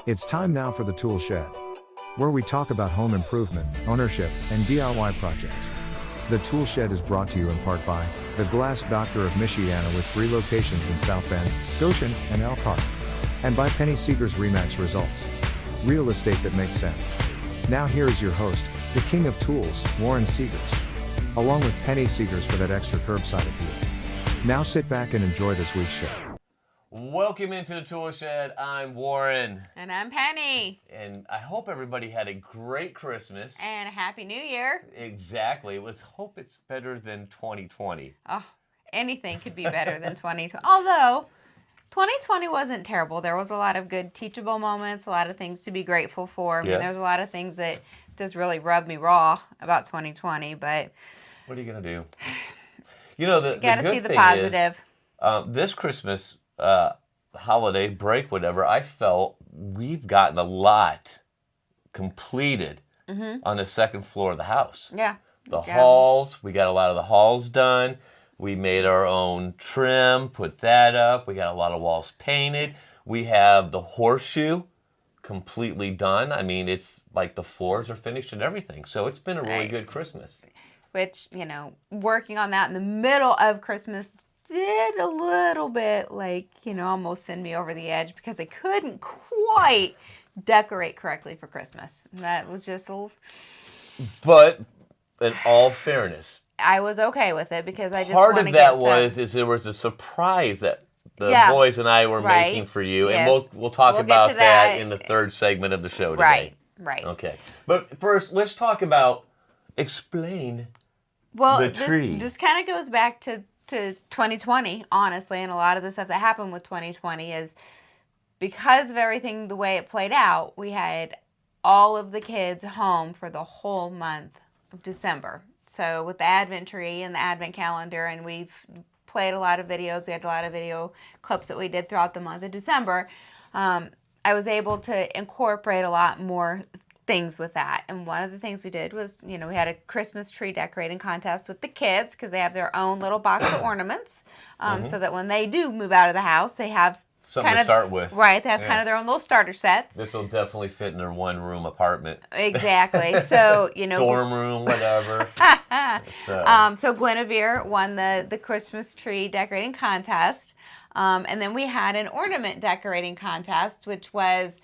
It's time now for the Tool Shed, where we talk about home improvement, ownership, and DIY projects. The Tool Shed is brought to you in part by the Glass Doctor of Michiana with 3 locations in South Bend, Goshen, and Elkhart, and by Penny Seegers Remax Results. Real estate that makes sense. Now here is your host, the king of tools, Warren Seegers, along with Penny Seegers for that extra curbside appeal. Now sit back and enjoy this week's show. Welcome into the Tool Shed. I'm Warren. And I'm Penny. And I hope everybody had a great Christmas. And a Happy New Year. Exactly. Let's hope it's better than 2020. Oh, anything could be better than 2020. Although, 2020 wasn't terrible. There was a lot of good teachable moments, a lot of things to be grateful for. I mean, there's a lot of things that just really rubbed me raw about 2020, but... What are you going to do? You know, the gotta good see the thing positive. Is, this Christmas... holiday break, whatever, I felt we've gotten a lot completed on the second floor of the house. Yeah. The halls, we got a lot of the halls done. We made our own trim, put that up. We got a lot of walls painted. We have the horseshoe completely done. I mean, it's like the floors are finished and everything. So it's been a really good Christmas. Which, you know, working on that in the middle of Christmas did a little bit, like, you know, almost send me over the edge because I couldn't quite decorate correctly for Christmas. That was just a little... But in all fairness, I was okay with it because I just part of that is there was a surprise that the boys and I were making for you, and we'll talk about that in the third segment of the show today. Right. Okay. But first, let's talk about explain the tree. This kind of goes back to 2020, honestly, and a lot of the stuff that happened with 2020 is because of everything the way it played out, we had all of the kids home for the whole month of December. So with the Advent tree and the Advent calendar, and we've played a lot of videos, we had a lot of video clips that we did throughout the month of December, I was able to incorporate a lot more things with that. And one of the things we did was, you know, we had a Christmas tree decorating contest with the kids because they have their own little box of ornaments, so that when they do move out of the house, they have something to start with. Right, they have kind of their own little starter sets. This will definitely fit in their one-room apartment. Exactly. So, you know, dorm room, whatever. So Guinevere won the Christmas tree decorating contest, and then we had an ornament decorating contest, which was,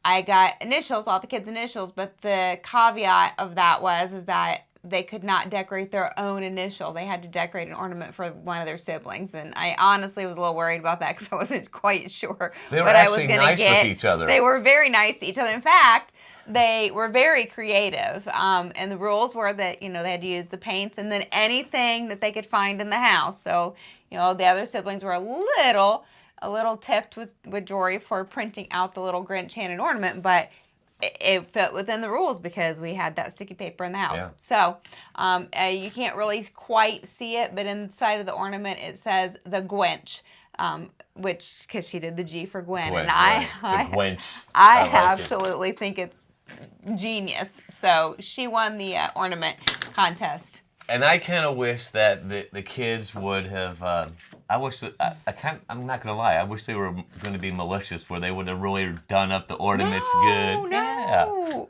I got initials, all the kids' initials, but the caveat of that is that they could not decorate their own initial. They had to decorate an ornament for one of their siblings, and I honestly was a little worried about that because I wasn't quite sure what I was going to get. They were actually nice with each other. They were very nice to each other. In fact, they were very creative, and the rules were that, you know, they had to use the paints and then anything that they could find in the house. So, you know, the other siblings were a little tipped with jewelry for printing out the little Grinch handed ornament, but it fit within the rules because we had that sticky paper in the house. Yeah. So you can't really quite see it, but inside of the ornament it says the Gwench, which, because she did the G for Gwen, and I absolutely think it's genius. So she won the ornament contest. And I kind of wish that the kids would have. I'm not gonna lie. I wish they were going to be malicious, where they would have really done up the ornaments good. No. Yeah.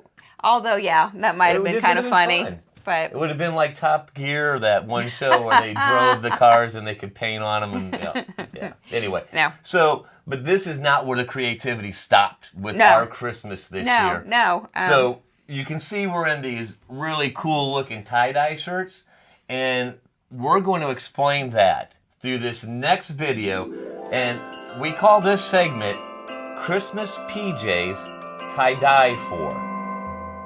Although, that might have been kind of funny. Fun. But it would have been like Top Gear, that one show where they drove the cars and they could paint on them. And Anyway. No. So, but this is not where the creativity stopped with our Christmas this year. No. So you can see we're in these really cool looking tie-dye shirts, and we're going to explain that through this next video, and we call this segment Christmas PJs Tie-Dye For.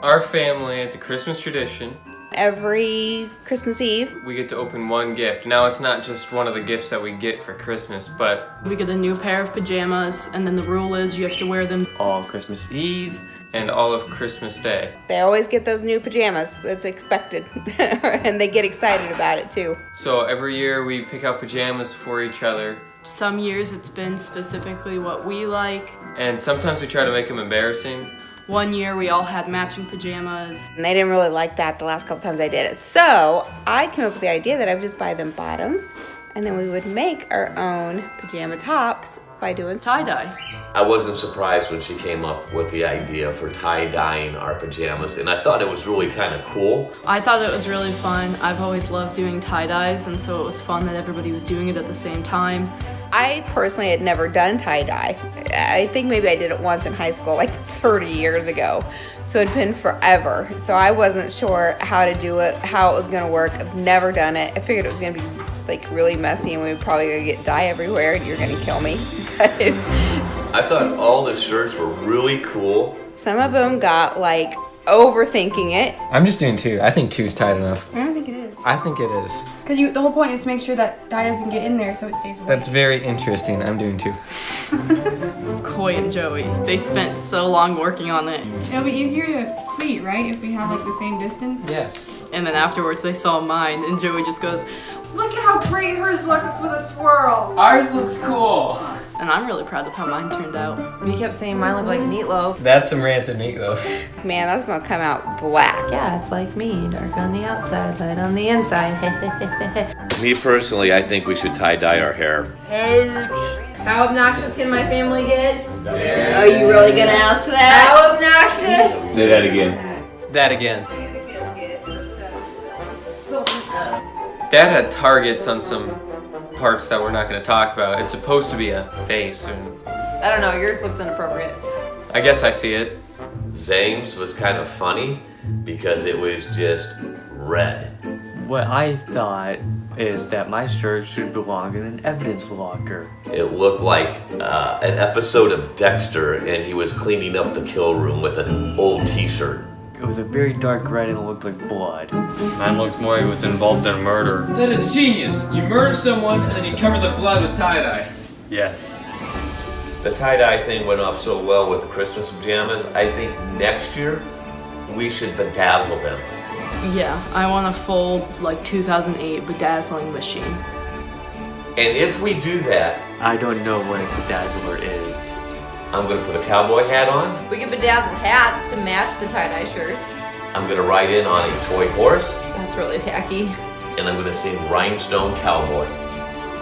Our family has a Christmas tradition. Every Christmas Eve, we get to open one gift. Now, it's not just one of the gifts that we get for Christmas, but we get a new pair of pajamas, and then the rule is you have to wear them all Christmas Eve and all of Christmas Day. They always get those new pajamas. It's expected. And they get excited about it too. So every year we pick out pajamas for each other. Some years it's been specifically what we like. And sometimes we try to make them embarrassing. One year we all had matching pajamas. And they didn't really like that the last couple times I did it. So I came up with the idea that I would just buy them bottoms and then we would make our own pajama tops by doing Tie-dye. I wasn't surprised when she came up with the idea for tie-dyeing our pajamas, and I thought it was really kind of cool. I thought it was really fun. I've always loved doing tie-dyes, and so it was fun that everybody was doing it at the same time. I personally had never done tie-dye. I think maybe I did it once in high school, like 30 years ago. So it'd been forever. So I wasn't sure how to do it, how it was gonna work. I've never done it. I figured it was gonna be like really messy and we were probably gonna get dye everywhere and you're gonna kill me. I thought all the shirts were really cool. Some of them got like overthinking it. I'm just doing 2. I think 2's tight enough. I don't think it is. I think it is. Because the whole point is to make sure that dye doesn't get in there so it stays wet. That's very interesting. I'm doing 2. Coy and Joey, they spent so long working on it. It'll be easier to pleat, right? If we have like the same distance. Yes. And then afterwards they saw mine, and Joey just goes, Look at how great hers looks with a swirl. Ours looks cool. and I'm really proud of how mine turned out. You kept saying mine looked like meatloaf. That's some rancid meatloaf. Man, that's gonna come out black. Yeah, it's like me, dark on the outside, light on the inside. Me personally, I think we should tie-dye our hair. How obnoxious can my family get? Are you really gonna ask that? How obnoxious? Say that again. That again. Dad had targets on some parts that we're not going to talk about. It's supposed to be a face, and I don't know, yours looks inappropriate. I guess I see it. Zane's was kind of funny because it was just red. What I thought is that my shirt should belong in an evidence locker. It looked like an episode of Dexter, and he was cleaning up the kill room with an old t-shirt. It was a very dark red and it looked like blood. Mine looks more like he was involved in a murder. That is genius. You murder someone and then you cover the blood with tie-dye. Yes. The tie-dye thing went off so well with the Christmas pajamas. I think next year we should bedazzle them. Yeah, I want a full, like, 2008 bedazzling machine. And if we do that, I don't know what a bedazzler is. I'm gonna put a cowboy hat on. We can bedazzle hats to match the tie-dye shirts. I'm gonna ride in on a toy horse, That's really tacky. and I'm gonna sing Rhinestone Cowboy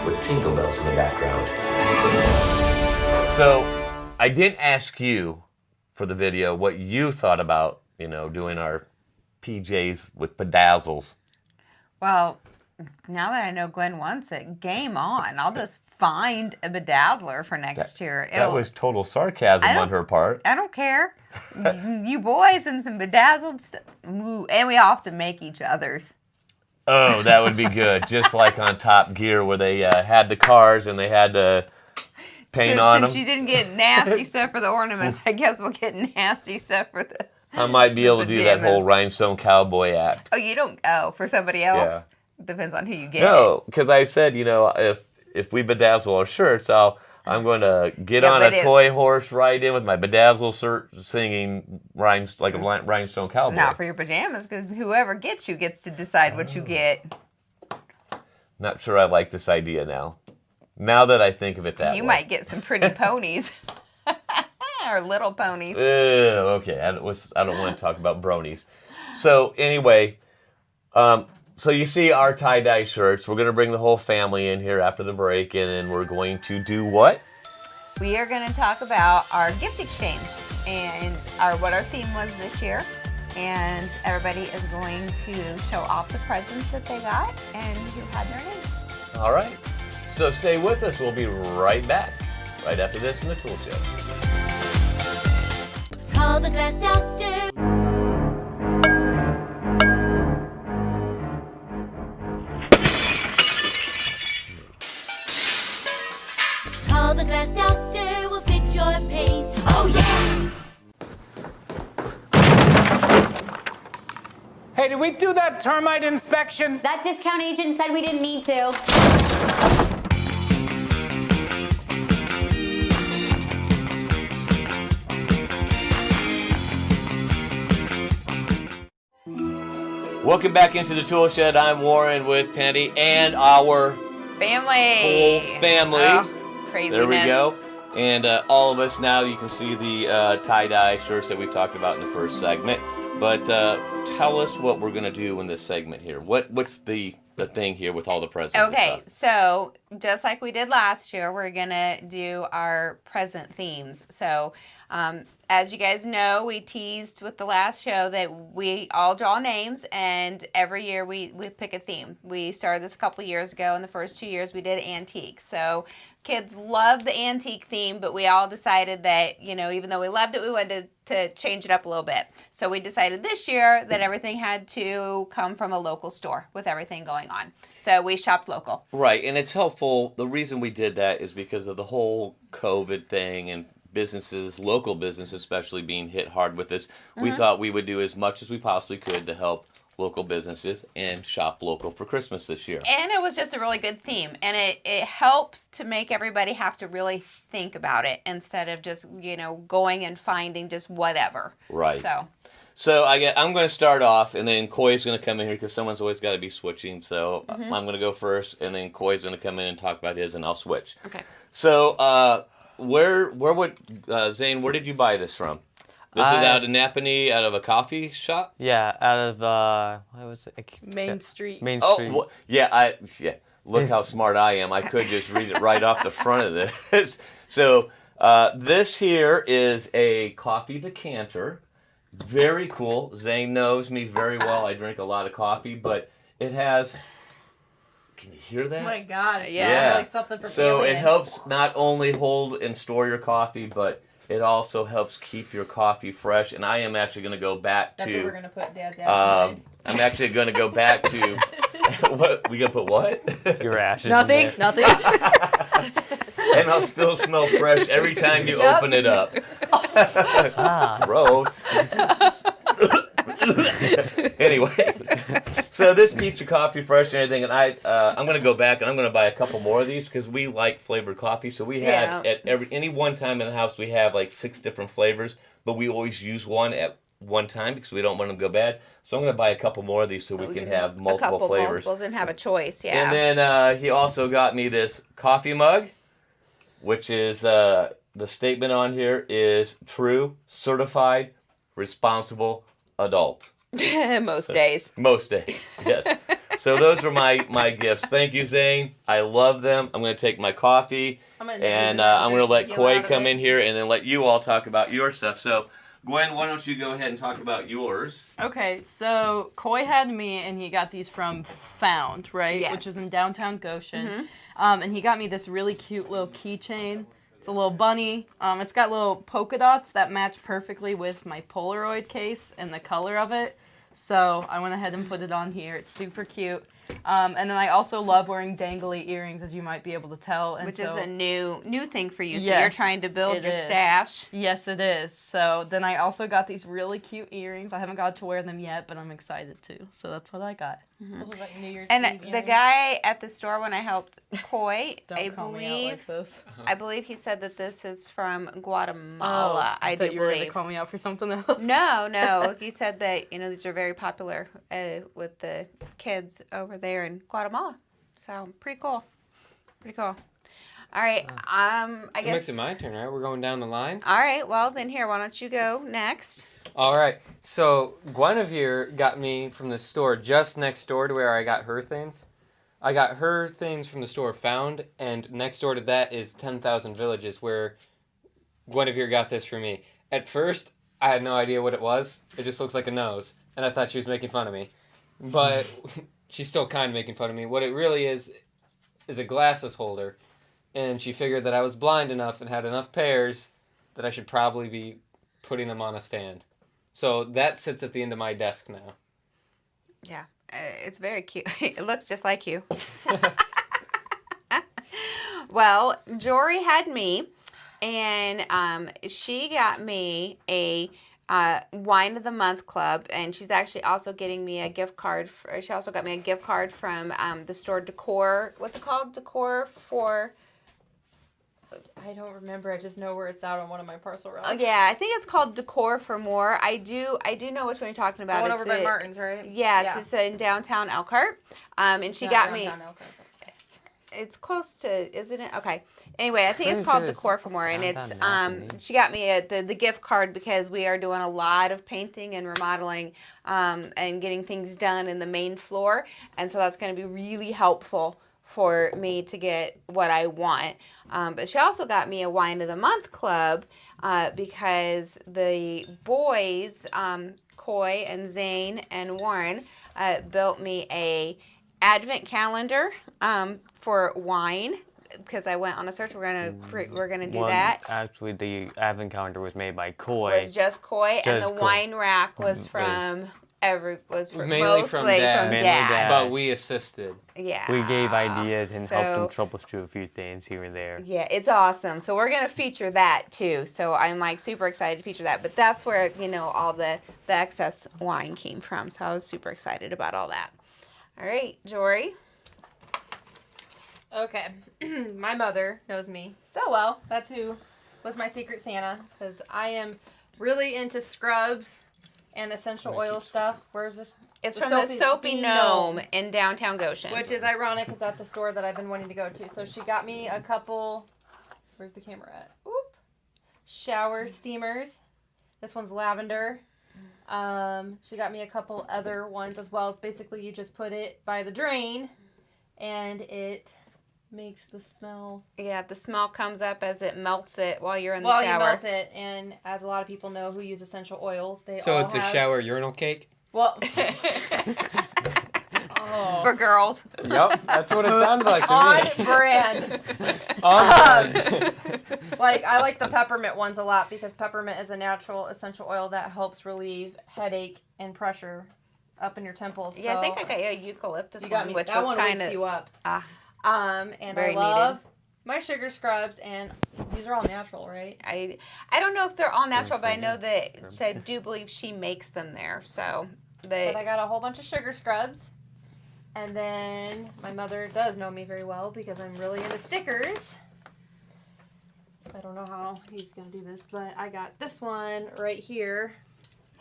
with jingle bells in the background. So, I didn't ask you for the video what you thought about, doing our PJs with bedazzles. Well, now that I know Gwen wants it, game on. I'll just find a bedazzler for next year. That was total sarcasm on her part. I don't care. You boys and some bedazzled stuff. And we all have to make each other's. Oh, that would be good. Just like on Top Gear where they had the cars and they had to paint on them. Since you didn't get nasty stuff for the ornaments, I guess we'll get nasty stuff for the I might be able to do that whole Rhinestone Cowboy act. Oh, you don't? Oh, for somebody else? Yeah. Depends on who you get. No, because I said, if we bedazzle our shirts, I'm going to get on a toy horse, ride in with my bedazzle shirt, singing rhymes like a Rhinestone Cowboy. Not for your pajamas, because whoever gets you gets to decide what you get. Not sure I like this idea now. Now that I think of it that way. You might get some pretty ponies. Or little ponies. Okay, I don't want to talk about bronies. So anyway, so you see our tie-dye shirts. We're going to bring the whole family in here after the break, and then we're going to do what? We are going to talk about our gift exchange and what our theme was this year. And everybody is going to show off the presents that they got and who had their name. All right. So stay with us. We'll be right back. Right after this in the Tool Shed. Call the Glass Doctor. Call the Glass Doctor, we'll fix your paint. Oh yeah! Hey, did we do that termite inspection? That discount agent said we didn't need to. Welcome back into the Tool Shed. I'm Warren with Penny and our Family. whole family. Oh, craziness. There we go. And all of us now, you can see the tie-dye shirts that we talked about in the first segment. But tell us what we're going to do in this segment here. What's the the thing here with all the presents. and Okay, stuff. so just like we did last year, we're gonna do our present themes. So, as you guys know, we teased with the last show that we all draw names, and every year we pick a theme. We started this a couple of years ago, and the first 2 years we did antique. So kids love the antique theme, but we all decided that, you know, even though we loved it, we wanted to change it up a little bit. So we decided this year that everything had to come from a local store with everything going on. So we shopped local. Right, and it's helpful. The reason we did that is because of the whole COVID thing and businesses, local businesses especially, being hit hard with this. We thought we would do as much as we possibly could to help local businesses and shop local for Christmas this year. And it was just a really good theme. And it helps to make everybody have to really think about it instead of just, you know, going and finding just whatever. Right. So I'm going to start off, and then Coy's going to come in here because someone's always got to be switching. So I'm going to go first, and then Coy's going to come in and talk about his, and I'll switch. Okay. So where would Zane? Where did you buy this from? This is out of Napanee, out of a coffee shop. Yeah, out of what was it? Main Street. Main Oh, Street. yeah. Look how smart I am. I could just read it right off the front of this. So this here is a coffee decanter. Very cool. Zane knows me very well. I drink a lot of coffee, but it has. Can you hear that? Oh my God. It Yeah. sounds like something for So family. it helps not only hold and store your coffee, but it also helps keep your coffee fresh. And I am actually going to go back That's to. what we're going to put Dad's ashes I'm actually going to go back to. What we gonna put? What? Your ashes. in Nothing. there. Nothing. And I'll still smell fresh every time you open it up. Gross. Anyway, so this keeps your coffee fresh and everything. And I'm gonna go back and I'm gonna buy a couple more of these because we like flavored coffee. So we had at any one time in the house we have like 6 different flavors, but we always use one at one time because we don't want them to go bad. So I'm gonna buy a couple more of these so we can have multiple a couple flavors. multiples and have a choice. Yeah. And then he also got me this coffee mug, which is the statement on here is true, certified, responsible adult. Most days. Most days, yes. So those are my gifts. Thank you, Zane. I love them. I'm going to take my coffee, and I'm going to let Coy come in here and then let you all talk about your stuff. So, Gwen, why don't you go ahead and talk about yours? Okay, so Coy had me, and he got these from Found, right? Yes. Which is in downtown Goshen. And he got me this really cute little keychain. It's a little bunny. It's got little polka dots that match perfectly with my Polaroid case and the color of it. So I went ahead and put it on here. It's super cute. And then I also love wearing dangly earrings, as you might be able to tell. And Which is a new thing for you. So Yes, you're trying to build it your is. stash. Yes, it is. So then I also got these really cute earrings. I haven't got to wear them yet, but I'm excited to. So that's what I got. This is like New Year's And Eve the earrings. guy at the store when I helped Coy, Don't call me out like this. I believe he said that this is from Guatemala. I do thought you were gonna believe. call me out for something else. No. He said that these are very popular with the kids over there in Guatemala. So pretty cool. All right. I It guess makes it my turn, right? We're going down the line. All right. Well, then here, why don't you go next? All right. So Guinevere got me from the store just next door to where I got her things. I got her things from the store Found, and next door to that is 10,000 Villages, where Guinevere got this for me. At first, I had no idea what it was. It just looks like a nose, and I thought she was making fun of me. But she's still kind of making fun of me. What it really is a glasses holder, and she figured that I was blind enough and had enough pairs that I should probably be putting them on a stand. So that sits at the end of my desk now. Yeah. It's very cute. It looks just like you. Well, Jory had me, and she got me a Wine of the Month club, and she's actually also getting me a gift card. She also got me a gift card from the store Decor. What's it called? Decor for... I don't remember. I just know where it's out on one of my parcel routes. Oh, yeah, I think it's called Decor for More. I do know which one you're talking about. The one It's over by Martin's, right? Yeah, it's just in downtown Elkhart. And she got me. it's close to, isn't it? Okay. Anyway, I think it's called Decor for More, and it's she got me the gift card because we are doing a lot of painting and remodeling and getting things done in the main floor, and so that's going to be really helpful for me to get what I want. But she also got me a Wine of the Month club because the boys, Coy and Zane and Warren, built me a advent calendar for wine because I went on a search. We're gonna do that. Actually, the advent calendar was made by Coy. Was just Coy, and the wine rack was from mostly from Dad. But we assisted. Yeah. We gave ideas and helped them troubleshoot a few things here and there. Yeah, it's awesome. So we're gonna feature that too. So I'm like super excited to feature that. But that's where all the excess wine came from. So I was super excited about all that. All right, Jory. Okay. My mother knows me so well. That's who was my secret Santa, because I am really into scrubs and essential oil stuff. Where's this? It's from the Soapy Gnome in downtown Goshen. Which is ironic because that's a store that I've been wanting to go to. So she got me a couple, where's the camera at? Oop. Shower steamers. This one's lavender. She got me a couple other ones as well. Basically, you just put it by the drain and it makes the smell. Yeah, the smell comes up as it melts it while you're in the shower. shower. While you melt it, and as a lot of people know who use essential oils, So it's a shower urinal cake? Well, for girls. Yep, that's what it sounds like to me. On brand. Like, I like the peppermint ones a lot because peppermint is a natural essential oil that helps relieve headache and pressure up in your temples. Yeah, so I think I got you a eucalyptus one, which that was one kind wakes of you up. And very I love needed. my sugar scrubs, and these are all natural, right? I don't know if they're all natural, but I know that I do believe she makes them there. So But I got a whole bunch of sugar scrubs. And then my mother does know me very well because I'm really into stickers. I don't know how he's going to do this, but I got this one right here.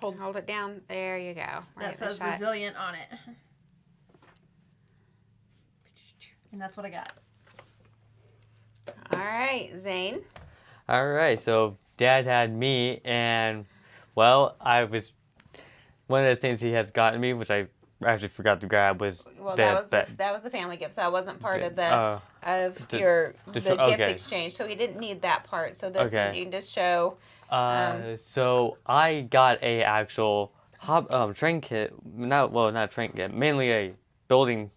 Hold it down. There you go. That says Resilient on it. And that's what I got. All right, Zane. All right, so Dad had me, and well, one of the things he has gotten me, which I actually forgot to grab, was that was the family gift, so I wasn't part of the gift exchange, so we didn't need that part. So this is, you can just show. So I got a actual train kit, not train kit, mainly a building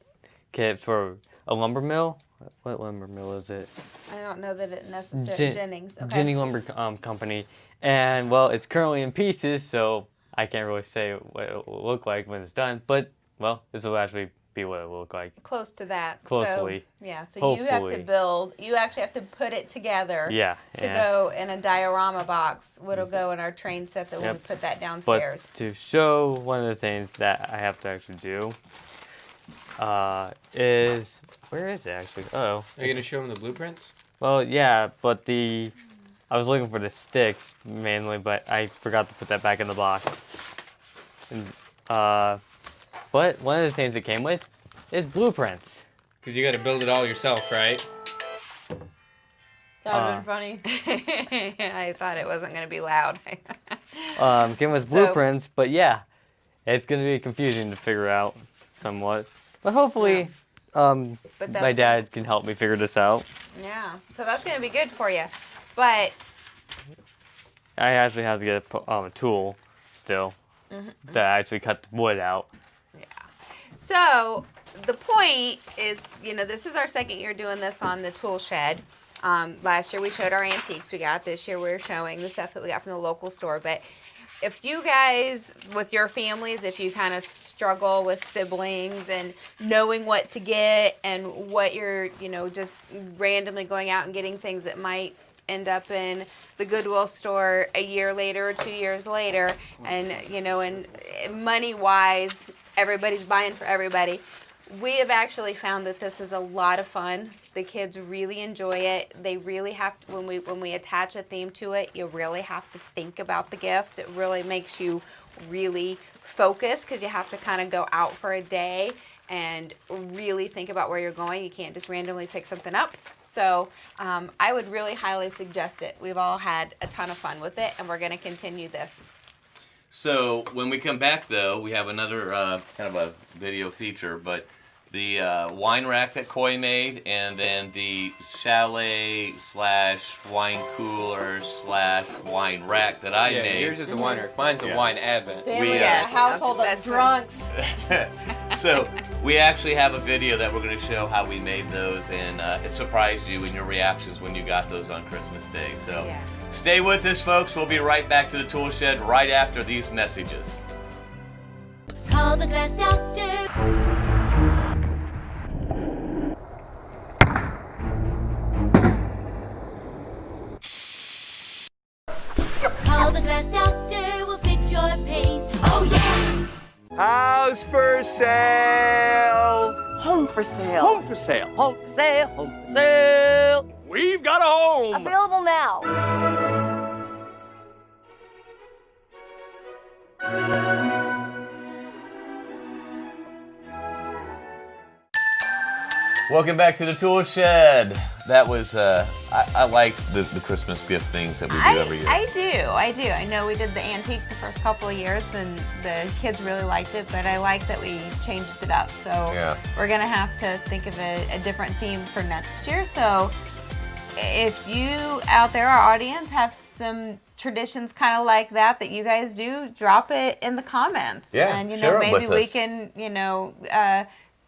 kit for a lumber mill. What lumber mill is it? I don't know that it necessarily Jennings. Okay. Jennings Lumber Company, and well, it's currently in pieces, so I can't really say what it will look like when it's done. But well, this will actually be what it will look like. Close to that. Closely. So, yeah. So hopefully. You have to build. You actually have to put it together. Yeah. To go in a diorama box. What'll go in our train set that we put that downstairs. But to show one of the things that I have to actually do. Where is it actually? Oh. Are you gonna show them the blueprints? Well, yeah, but I was looking for the sticks mainly, but I forgot to put that back in the box. And, but one of the things it came with is blueprints. Because you got to build it all yourself, right? That would have been funny. I thought it wasn't going to be loud. Came with blueprints, but yeah, it's going to be confusing to figure out somewhat. But hopefully, my dad can help me figure this out. Yeah, so that's going to be good for you. But I actually have to get a tool still to actually cut the wood out. Yeah. So the point is, this is our second year doing this on the tool shed. Last year we showed our antiques we got. This year we're showing the stuff that we got from the local store. But if you guys, with your families, if you kind of struggle with siblings and knowing what to get and what you're, just randomly going out and getting things that might end up in the Goodwill store a year later or 2 years later, and and money-wise, everybody's buying for everybody. We have actually found that this is a lot of fun. The kids really enjoy it. They really have to, when we attach a theme to it, you really have to think about the gift. It really makes you really focus because you have to kind of go out for a day and really think about where you're going. You can't just randomly pick something up. So I would really highly suggest it. We've all had a ton of fun with it, and we're going to continue this. So when we come back, though, we have another kind of a video feature, but the wine rack that Coy made, and then the chalet / wine cooler / wine rack that I made. Yours is a wine rack. Mine's a wine advent. Family, a household of drunks. So we actually have a video that we're going to show how we made those, and it surprised you in your reactions when you got those on Christmas Day. So stay with us, folks. We'll be right back to the tool shed right after these messages. Call the glass doctor. Call the glass doctor, we'll fix your paint. Oh yeah! House for sale. Home for sale. Home for sale. Home for sale. Home for sale. We've got a home. Available now. Welcome back to the tool shed. That was, I like the Christmas gift things that we do every year. I do. I know we did the antiques the first couple of years when the kids really liked it, but I like that we changed it up. So we're going to have to think of a different theme for next year. So if you out there, our audience, have some traditions kind of like that you guys do, drop it in the comments. Yeah, and share it maybe with we us. can,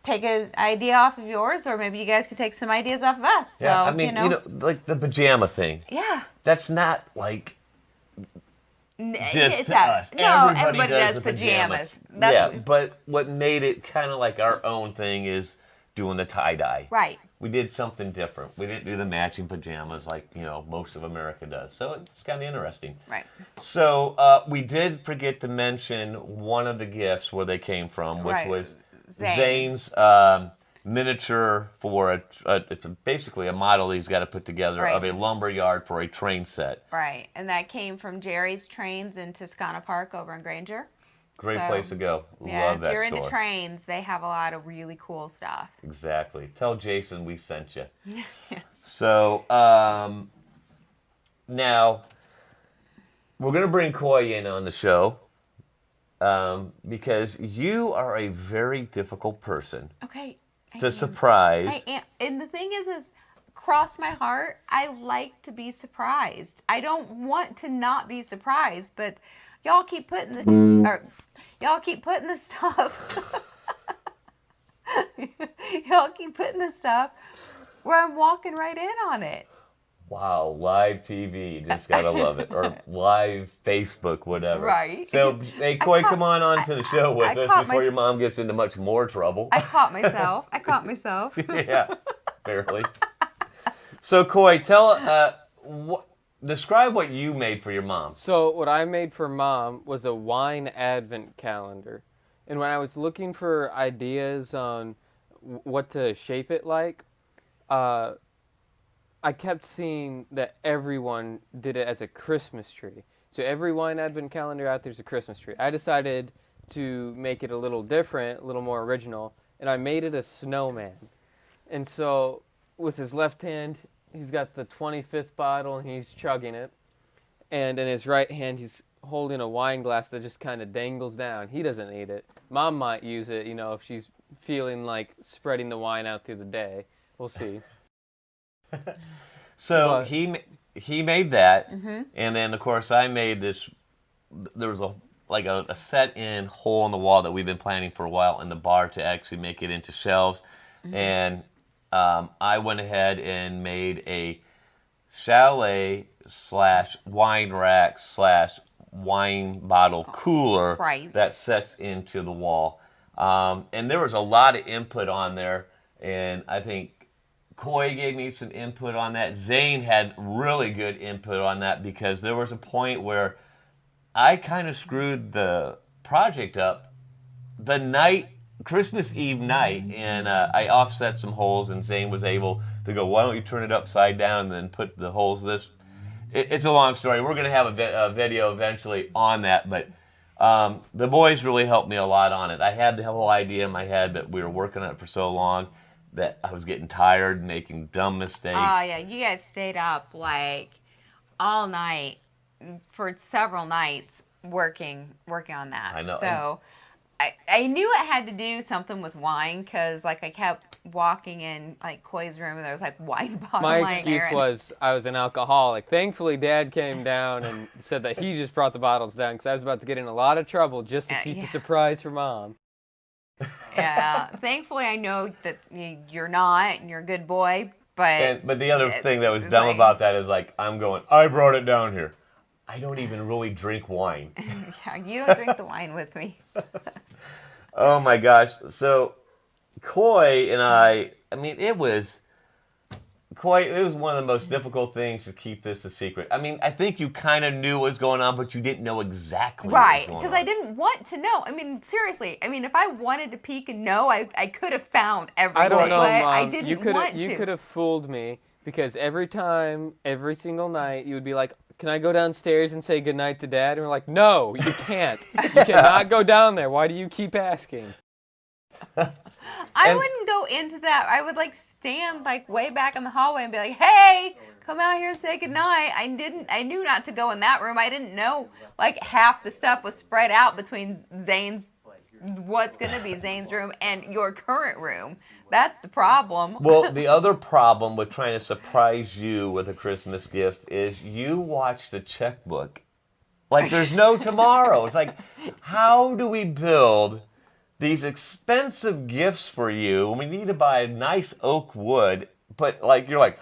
take an idea off of yours, or maybe you guys could take some ideas off of us. So, I mean, like the pajama thing. Yeah. That's not like just it's to us. No, everybody does the pajamas. But what made it kind of like our own thing is doing the tie-dye. Right. We did something different. We didn't do the matching pajamas like, most of America does. So it's kind of interesting. Right. So we did forget to mention one of the gifts where they came from, which was Zane's miniature for it's basically a model he's got to put together of a lumber yard for a train set. Right, and that came from Jerry's Trains in Toscana Park over in Granger. Great place to go. Yeah, Love that if you're store. into trains, they have a lot of really cool stuff. Exactly. Tell Jason we sent you. So now we're going to bring Coy in on the show. Because you are a very difficult person to surprise. I am. And the thing is cross my heart, I like to be surprised. I don't want to not be surprised, but y'all keep putting the stuff. Y'all keep putting the stuff where I'm walking right in on it. Wow, live TV, just gotta love it. Or live Facebook, whatever. Right. So, hey, Coy, come on to the show with us before your mom gets into much more trouble. I caught myself. Yeah, barely. So, Coy, describe what you made for your mom. So what I made for Mom was a wine advent calendar. And when I was looking for ideas on what to shape it like, I kept seeing that everyone did it as a Christmas tree. So every wine advent calendar out there's a Christmas tree. I decided to make it a little different, a little more original, and I made it a snowman. And so with his left hand, he's got the 25th bottle and he's chugging it. And in his right hand, he's holding a wine glass that just kind of dangles down. He doesn't need it. Mom might use it, if she's feeling like spreading the wine out through the day. We'll see. So he made that, and then of course I made this. There was a set-in hole in the wall that we've been planning for a while in the bar to actually make it into shelves, and I went ahead and made a chalet / wine rack / wine bottle cooler that sets into the wall, and there was a lot of input on there, and I think Coy gave me some input on that. Zane had really good input on that because there was a point where I kind of screwed the project up the night, Christmas Eve night, and I offset some holes, and Zane was able to go, why don't you turn it upside down and then put the holes this. It's a long story. We're going to have a video eventually on that, but The boys really helped me a lot on it. I had the whole idea in my head, but we were working on it for so long that I was getting tired, making dumb mistakes. Oh yeah, you guys stayed up like all night for several nights working on that. I know. So I knew it had to do something with wine because like I kept walking in like Coy's room and there was like wine bottle. My lying excuse there, was I was an alcoholic. Thankfully, Dad came down and said that he just brought the bottles down because I was about to get in a lot of trouble just to keep a surprise for Mom. Yeah, thankfully I know that you're not and you're a good boy, but the other thing that was dumb about that is like I brought it down here. I don't even really drink wine. Yeah, you don't drink the wine with me. Oh my gosh. So Coy and I mean, it was one of the most difficult things to keep this a secret. I mean, I think you kind of knew what was going on, but you didn't know exactly what was Right, going because on. I didn't want to know. I mean, seriously. I mean, if I wanted to peek and know, I could have found everything. I don't know, but Mom. I didn't want to. You could have fooled me because every single night, you would be like, can I go downstairs and say goodnight to Dad? And we're like, no, you can't. You cannot go down there. Why do you keep asking? I wouldn't go into that. I would like stand like way back in the hallway and be like, hey, come out here and say goodnight. I knew not to go in that room. I didn't know like half the stuff was spread out between what's going to be Zane's room and your current room. That's the problem. Well, the other problem with trying to surprise you with a Christmas gift is you watch the checkbook. Like there's no tomorrow. It's like, how do we build these expensive gifts for you when we need to buy nice oak wood, but like you're like,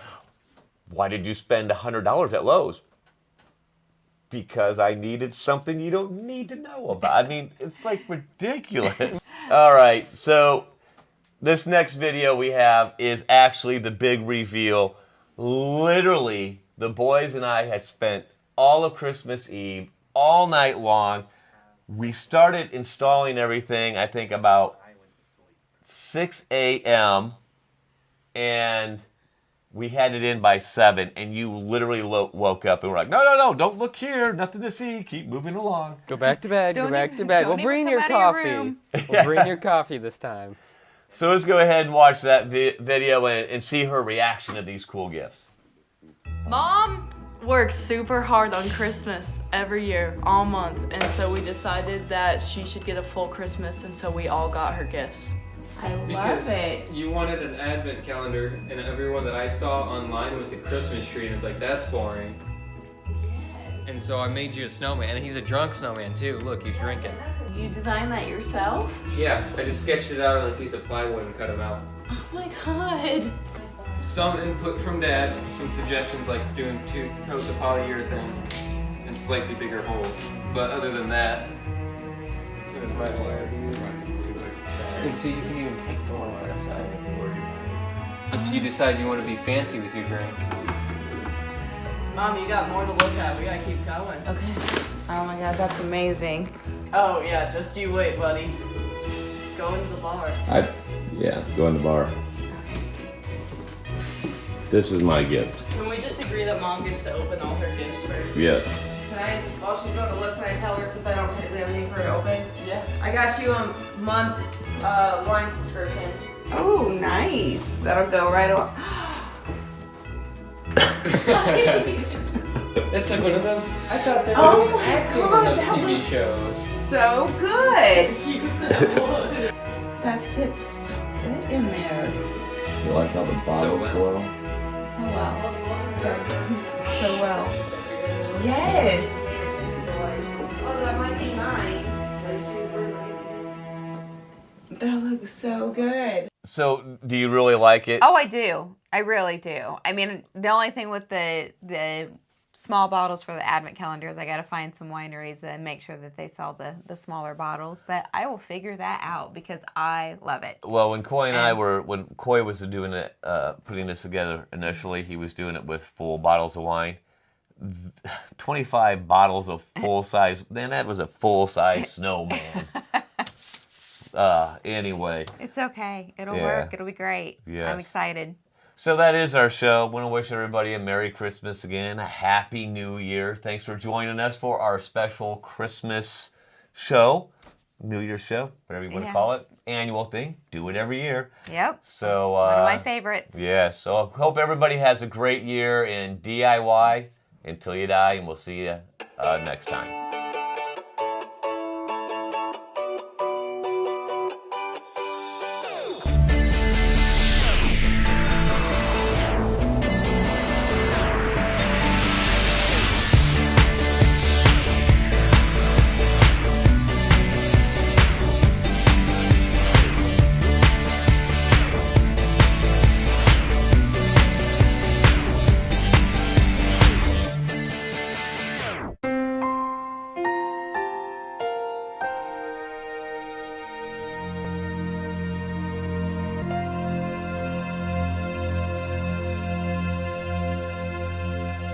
why did you spend $100 at Lowe's? Because I needed something you don't need to know about. I mean, it's like ridiculous. All right, so this next video we have is actually the big reveal. Literally, the boys and I had spent all of Christmas Eve, all night long. We started installing everything, I think, about 6 a.m., and we had it in by 7, and you literally woke up and were like, no, don't look here, nothing to see, keep moving along. Go back to bed, go back to bed. We'll bring your coffee. We'll bring your coffee this time. So let's go ahead and watch that video and see her reaction to these cool gifts. Mom works super hard on Christmas every year, all month, and so we decided that she should get a full Christmas, and so we all got her gifts. I love it. You wanted an advent calendar, and everyone that I saw online was a Christmas tree, and it's like, that's boring. Yes. And so I made you a snowman, and he's a drunk snowman too. Look, he's drinking. You designed that yourself? Yeah, I just sketched it out on a piece of plywood and cut him out. Oh my god. Some input from Dad, some suggestions like doing 2 coats of polyurethane and slightly bigger holes. But other than that, here's my and see, you can even take the one on the side. If you decide you want to be fancy with your drink. Mom, you got more to look at. We gotta keep going. Okay. Oh my god, that's amazing. Oh yeah, just you wait, buddy. Go into the bar. Yeah, go in the bar. This is my gift. Can we just agree that Mom gets to open all her gifts first? Yes. Can I, while she's going to look, can I tell her, since I don't technically have anything for her to open? Yeah. I got you a month wine subscription. Oh, nice. That'll go right on. It's like one of those. I thought that Oh was my acting God, in those that TV looks shows. So good. That fits so good in there. You like how the bottles swirl? So well. So well. Yes. Oh, that might be mine. That looks so good. So, do you really like it? Oh, I do. I really do. I mean, the only thing with the small bottles for the advent calendar is I got to find some wineries and make sure that they sell the smaller bottles. But I will figure that out because I love it. Well, when Coy and I were, when Coy was doing it, putting this together initially, he was doing it with full bottles of wine. 25 bottles of full size. Man, that was a full size snowman. Anyway. It's okay. It'll Yeah. work. It'll be great. Yes. I'm excited. So that is our show. Want to wish everybody a Merry Christmas again, a Happy New Year. Thanks for joining us for our special Christmas show, New Year's show, whatever you want to Yeah. call it, annual thing. Do it every year. Yep. So One of my favorites. Yeah. So I hope everybody has a great year in DIY until you die, and we'll see you next time.